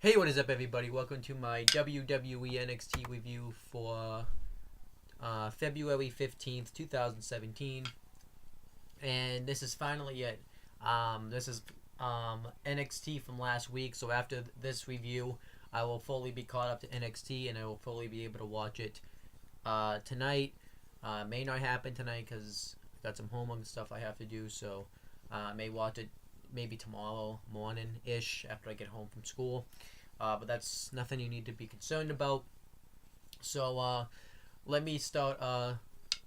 Hey, what is up, everybody? Welcome to my WWE NXT review for February 15th, 2017. And this is finally it. This is NXT from last week, so after this review, I will fully be caught up to NXT, and I will fully be able to watch it tonight. May not happen tonight because I've got some homework and stuff I have to do, so I may watch it maybe tomorrow morning-ish after I get home from school. But that's nothing you need to be concerned about. So let me start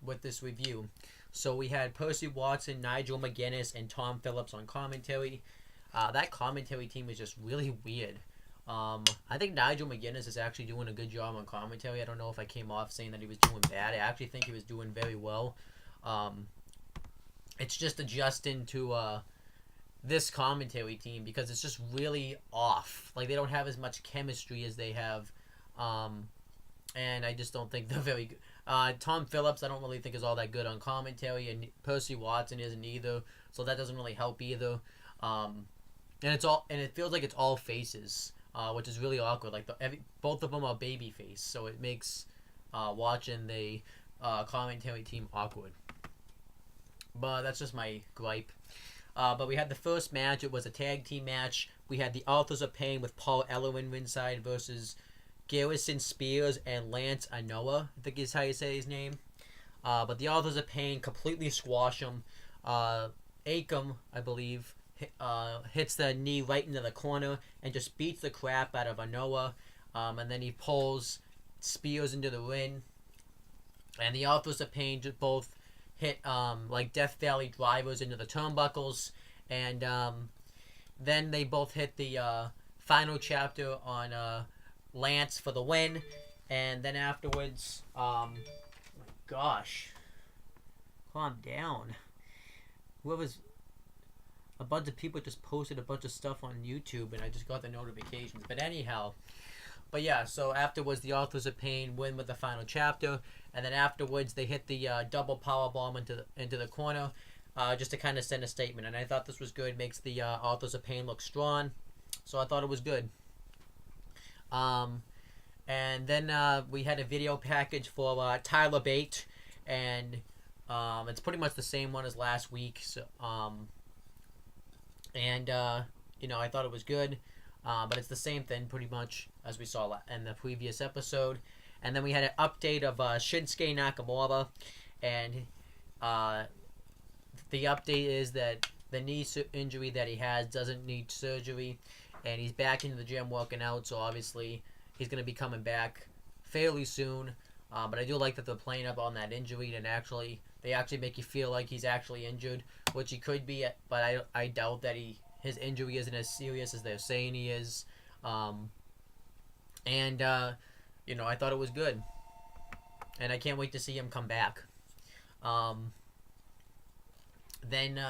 with this review. So we had Percy Watson, Nigel McGuinness, and Tom Phillips on commentary. That commentary team is just really weird. I think Nigel McGuinness is actually doing a good job on commentary. I don't know if I came off saying that he was doing bad. I actually think he was doing very well. It's just adjusting to this commentary team because it's just really off. Like, they don't have as much chemistry as they have, and I just don't think they're very good. Tom Phillips, I don't really think is all that good on commentary, and Percy Watson isn't either, so that doesn't really help either. And it feels like it's all faces, which is really awkward. Like both of them are baby face, so it makes watching the commentary team awkward. But that's just my gripe. But we had the first match. It was a tag team match. We had the Authors of Pain with Paul Ellering ringside versus Garrison Spears and Lance Anoa, I think is how you say his name. But the Authors of Pain completely squash him. Akam, I believe, hits the knee right into the corner and just beats the crap out of Anoa. And then he pulls Spears into the ring. And the Authors of Pain just both hit like Death Valley drivers into the turnbuckles, and then they both hit the final chapter on Lance for the win, and then afterwards, oh my gosh, calm down. A bunch of people just posted a bunch of stuff on YouTube, and I just got the notifications. But anyhow. But yeah, so afterwards, the Authors of Pain win with the final chapter, and then afterwards they hit the double powerbomb into the corner, just to kind of send a statement. And I thought this was good, makes the Authors of Pain look strong, so I thought it was good. And then we had a video package for Tyler Bate, and it's pretty much the same one as last week. So, I thought it was good. But it's the same thing pretty much as we saw in the previous episode. And then we had an update of Shinsuke Nakamura. And the update is that the knee injury that he has doesn't need surgery. And he's back into the gym working out. So obviously he's going to be coming back fairly soon. But I do like that they're playing up on that injury. And they actually make you feel like he's actually injured. Which he could be. But I doubt that his injury isn't as serious as they're saying he is. I thought it was good. And I can't wait to see him come back. Then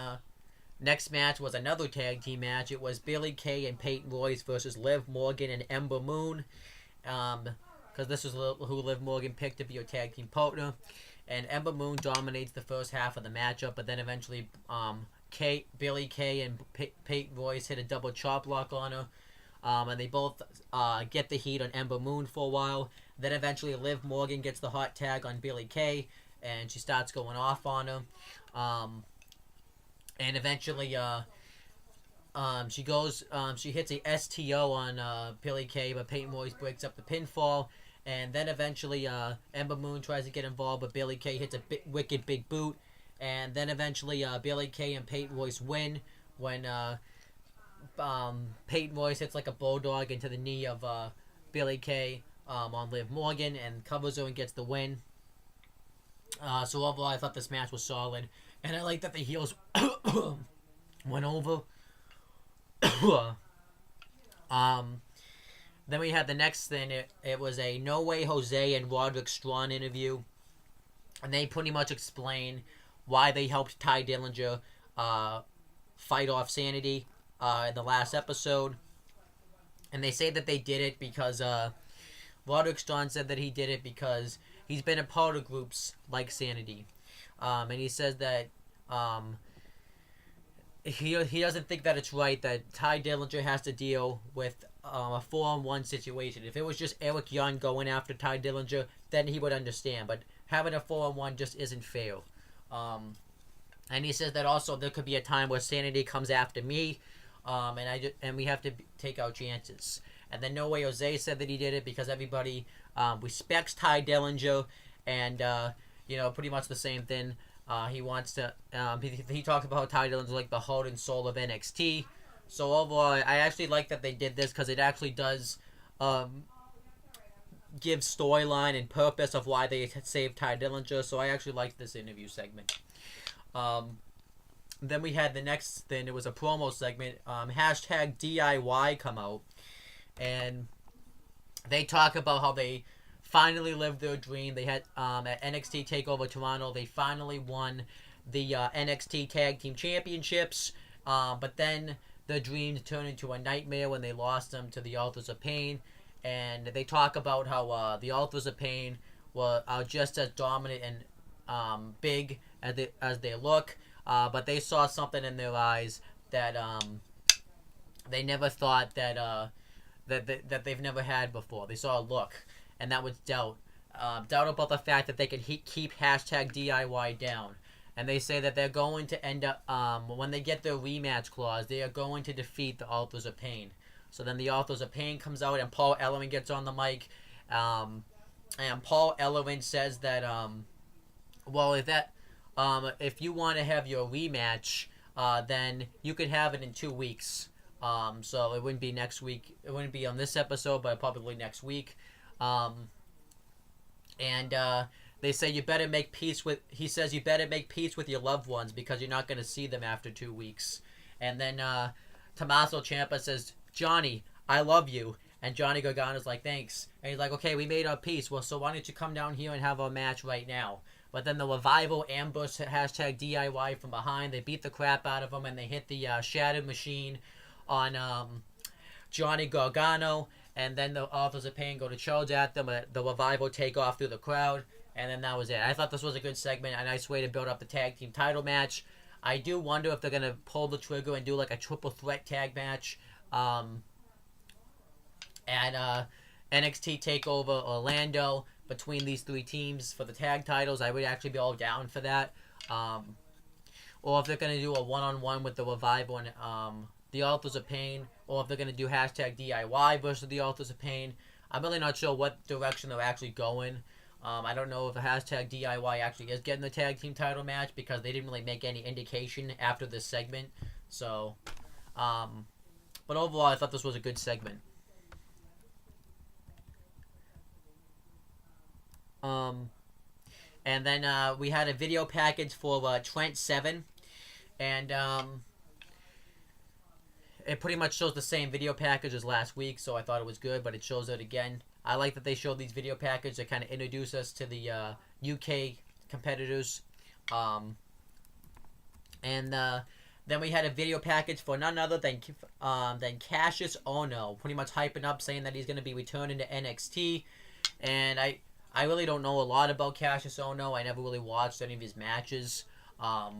next match was another tag team match. It was Billie Kay and Peyton Royce versus Liv Morgan and Ember Moon. Because this was who Liv Morgan picked to be her tag team partner. And Ember Moon dominates the first half of the matchup, but then eventually Billie Kay and Peyton Royce hit a double chop block on her. And they both get the heat on Ember Moon for a while. Then eventually Liv Morgan gets the hot tag on Billie Kay, and she starts going off on her. And eventually she hits a STO on Billie Kay, but Peyton Royce breaks up the pinfall. And then eventually Ember Moon tries to get involved, but Billie Kay hits a wicked big boot. And then eventually Billie Kay and Peyton Royce win when Peyton Royce hits like a bulldog into the knee of Billie Kay on Liv Morgan and covers her and gets the win. So overall, I thought this match was solid. And I like that the heels went over. Then we had the next thing. It was a No Way Jose and Roderick Strong interview. And they pretty much explain why they helped Ty Dillinger fight off Sanity in the last episode. And they say that they did it because Roderick Strong said that he did it because he's been a part of groups like Sanity. And he says that he doesn't think that it's right that Ty Dillinger has to deal with a 4-on-1 situation. If it was just Eric Young going after Ty Dillinger, then he would understand. But having a 4-on-1 just isn't fair. And he says that also there could be a time where Sanity comes after me, and we have to take our chances. And then No Way Jose said that he did it because everybody respects Ty Dillinger, and pretty much the same thing. He wants to. He talked about how Ty Dillinger's like the heart and soul of NXT. So overall, I actually like that they did this because it actually does give storyline and purpose of why they saved Ty Dillinger. So I actually liked this interview segment. Then we had the next thing. It was a promo segment. Hashtag DIY come out, and they talk about how they finally lived their dream. They had at NXT TakeOver Toronto, they finally won the NXT Tag Team Championships, but then the dream turned into a nightmare when they lost them to the Authors of Pain. And they talk about how the Authors of Pain are just as dominant and big as they look, but they saw something in their eyes that they never thought that they've never had before. They saw a look, and that was doubt. Doubt about the fact that they could keep hashtag DIY down. And they say that they're going to end up, when they get their rematch clause, they are going to defeat the Authors of Pain. So then the Authors of Pain comes out, and Paul Ellering gets on the mic. And Paul Ellering says that, if you want to have your rematch, then you could have it in 2 weeks. So it wouldn't be next week. It wouldn't be on this episode, but probably next week. They say you better make peace with. He says you better make peace with your loved ones because you're not going to see them after 2 weeks. And then Tommaso Ciampa says, "Johnny, I love you." And Johnny Gargano's like, "Thanks." And he's like, "Okay, we made our peace. Well, so why don't you come down here and have our match right now?" But then the Revival ambush hashtag DIY from behind. They beat the crap out of him, and they hit the Shattered Machine on Johnny Gargano. And then the Authors of Pain go to charge at them. The Revival take off through the crowd. And then that was it. I thought this was a good segment, a nice way to build up the tag team title match. I do wonder if they're going to pull the trigger and do like a triple threat tag match at NXT TakeOver Orlando between these three teams for the tag titles. I would actually be all down for that. Or if they're going to do a one-on-one with the Revival and the Authors of Pain, or if they're going to do hashtag DIY versus the Authors of Pain. I'm really not sure what direction they're actually going. I don't know if the hashtag DIY actually is getting the tag team title match because they didn't really make any indication after this segment. So, but overall, I thought this was a good segment. And then we had a video package for Trent Seven, and it pretty much shows the same video package as last week, so I thought it was good, but it shows it again. I like that they showed these video packages that kind of introduce us to the UK competitors. And then we had a video package for none other than Cassius Ohno, pretty much hyping up, saying that he's going to be returning to NXT. And I really don't know a lot about Cassius Ohno. I never really watched any of his matches. But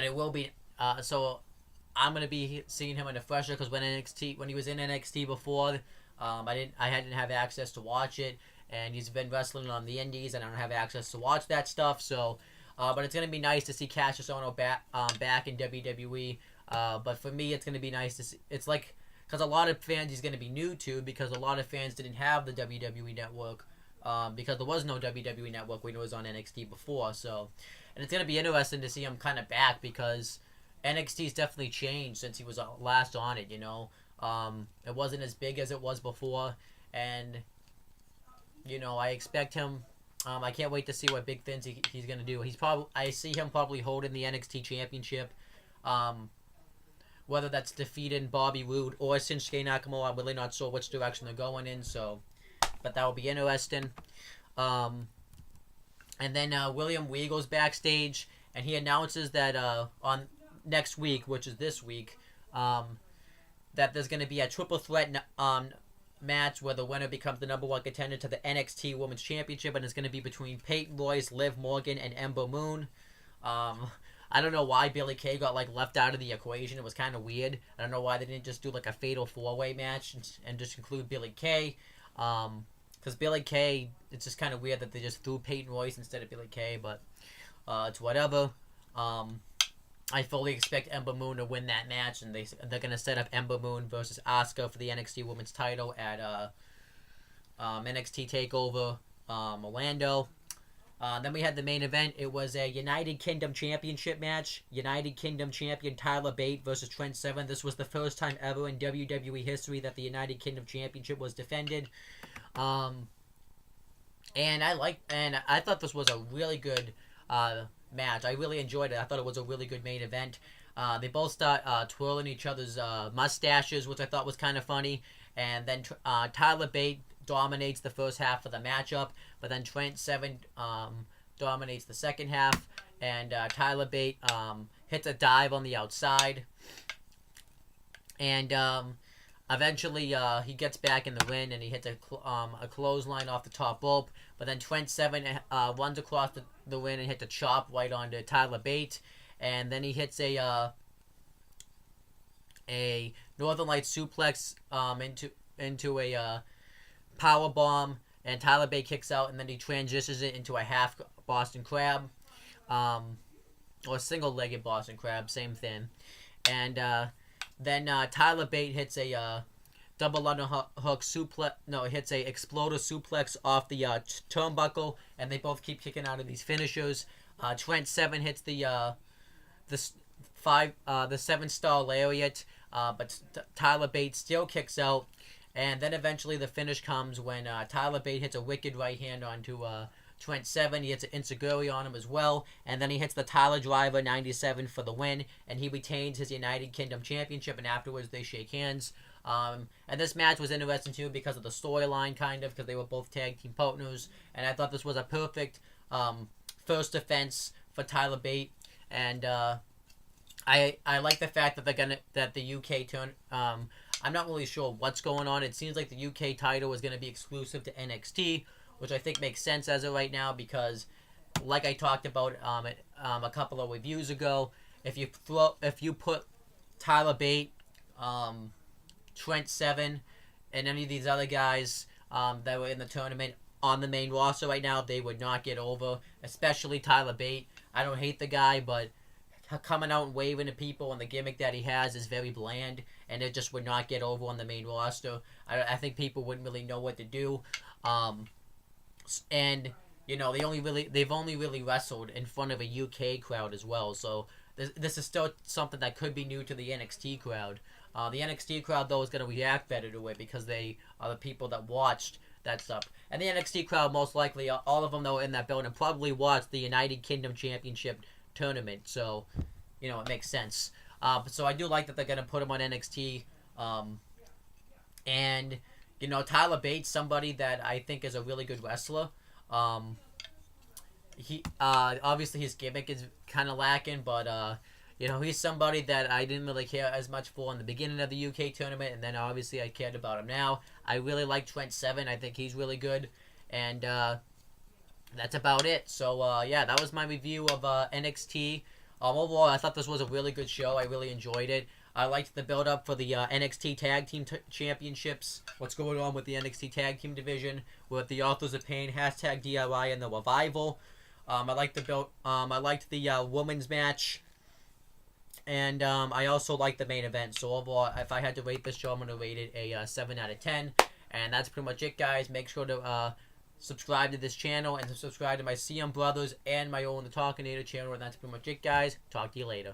it will be... so I'm going to be seeing him in the fresher because when he was in NXT before... I didn't have access to watch it, and he's been wrestling on the indies, and I don't have access to watch that stuff. So, but it's gonna be nice to see Cassius Ohno back in WWE. But for me, it's gonna be nice to see. It's like because a lot of fans he's gonna be new to because a lot of fans didn't have the WWE network because there was no WWE network when it was on NXT before. So, and it's gonna be interesting to see him kind of back because NXT's definitely changed since he was last on it. It wasn't as big as it was before, and I expect him. I can't wait to see what big things he's gonna do. I see him probably holding the NXT championship, whether that's defeating Bobby Roode or Shinsuke Nakamura. I'm really not sure which direction they're going in. So, but that will be interesting. And then William Regal's backstage, and he announces that on next week, which is this week, that there's going to be a triple threat match where the winner becomes the number one contender to the NXT Women's Championship, and it's going to be between Peyton Royce, Liv Morgan, and Ember Moon. I don't know why Billie Kay got like left out of the equation. It was kind of weird. I don't know why they didn't just do like a fatal 4-way match and just include Billie Kay. Because Billie Kay, it's just kind of weird that they just threw Peyton Royce instead of Billie Kay, but it's whatever. I fully expect Ember Moon to win that match, and they're gonna set up Ember Moon versus Asuka for the NXT Women's Title at NXT Takeover Orlando. Then we had the main event. It was a United Kingdom Championship match. United Kingdom Champion Tyler Bate versus Trent Seven. This was the first time ever in WWE history that the United Kingdom Championship was defended. And I thought this was a really good match. I really enjoyed it. I thought it was a really good main event. They both start twirling each other's mustaches, which I thought was kind of funny. And then Tyler Bate dominates the first half of the matchup, but then Trent Seven dominates the second half, and Tyler Bate hits a dive on the outside, and eventually he gets back in the ring and he hits a clothesline off the top rope, but then Trent Seven runs across the ring and hits a chop right onto Tyler Bate, and then he hits a Northern Light suplex into a power bomb, and Tyler Bate kicks out, and then he transitions it into a half Boston Crab, or single-legged Boston Crab, same thing. And then Tyler Bate hits a double underhook suplex. No, it hits a exploder suplex off the turnbuckle, and they both keep kicking out of these finishers. Trent Seven hits the 7-star lariat, but Tyler Bate still kicks out. And then eventually the finish comes when Tyler Bate hits a wicked right hand onto Trent Seven. He hits an Enziguri on him as well. And then he hits the Tyler Driver 97 for the win. And he retains his United Kingdom Championship. And afterwards they shake hands. And this match was interesting too because of the storyline, kind of, because they were both tag team partners. And I thought this was a perfect first defense for Tyler Bate. And I like the fact that that the UK turn. I'm not really sure what's going on. It seems like the UK title is going to be exclusive to NXT, which I think makes sense as of right now because, like I talked about a couple of reviews ago, if you put Tyler Bate, Trent Seven, and any of these other guys that were in the tournament on the main roster right now, they would not get over, especially Tyler Bate. I don't hate the guy, but coming out and waving to people and the gimmick that he has is very bland, and it just would not get over on the main roster. I think people wouldn't really know what to do. And you know, they've only really wrestled in front of a UK crowd as well. So this is still something that could be new to the NXT crowd. The NXT crowd though is going to react better to it because they are the people that watched that stuff. And the NXT crowd, most likely, all of them that were in that building, probably watched the United Kingdom Championship tournament, so you know it makes sense. So I do like that they're gonna put him on NXT, and you know Tyler Bates, somebody that I think is a really good wrestler. He obviously his gimmick is kind of lacking, but you know he's somebody that I didn't really care as much for in the beginning of the UK tournament, and then obviously I cared about him now. I really like Trent Seven. I think he's really good, and that's about it. So, yeah, that was my review of NXT. Overall, I thought this was a really good show. I really enjoyed it. I liked the build-up for the NXT Tag Team Championships. What's going on with the NXT Tag Team division with the Authors of Pain, hashtag DIY, and the Revival. I liked the women's match. And I also liked the main event. So, overall, if I had to rate this show, I'm going to rate it a 7 out of 10. And that's pretty much it, guys. Make sure to subscribe to this channel and subscribe to my CM Brothers and my Owen the Talkinator channel. And that's pretty much it, guys. Talk to you later.